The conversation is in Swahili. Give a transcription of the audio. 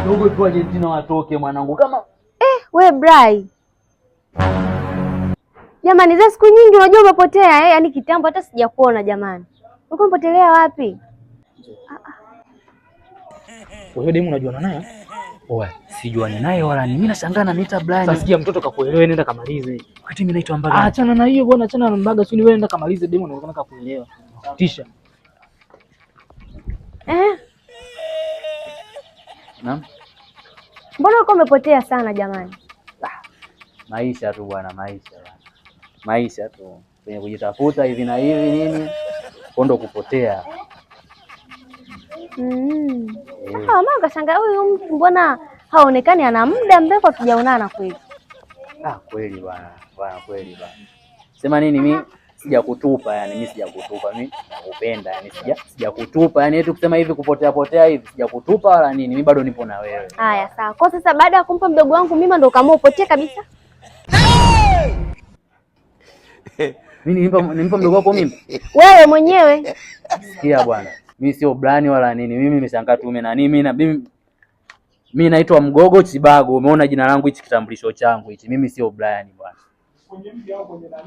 Dogo tu Argentina watoke mwanangu kama we Brai. Jamani za siku nyingi unajua umepotea yaani kitambo hata sijakuona jamani. Uko umepotelea wapi? Wewe demu unajuana naye? Oa, sijuani naye wala mimi nashangaa niita Brian. Sasa sikia mtoto kakuelewa nenda kamalize. Wakati mimi naitwa Mbaga. Achana na hiyo bwana, achana na Mbaga, si wewe nenda kamalize demu unaonekana kakuelewa. Tisha. Naam. Mbona uko umepotea sana jamani? Maisha tu bwana, maisha tu. Kwenye kujitafuta hivi na hivi nini? Kondo kupotea. Mama kashangaa huyu mtu mbona haonekani ana muda mrefu hatujaonana kweli. Kweli bwana, kweli bwana. Sema nini mimi sijakutupa yani, mimi sijakutupa, mimi nakupenda yani, sijakutupa yani, eti kusema hivi kupotea hivi sijakutupa wala nini, mimi bado nipo na wewe. Haya sawa. Kwa sasa baada ya kumpa mdogo wangu mimi ndo kama upotea kabisa. Mimi nimpa mdogo wako mimi? Wewe mwenyewe. Sikia bwana, mimi sio blani wala nini, mimi nimeshangaa tu mimi naitwa Mgogo Chibago, umeona jina langu hichi kitambulisho changu hichi, mimi sio Brian bwana. Kwenye mji au kwenye nani?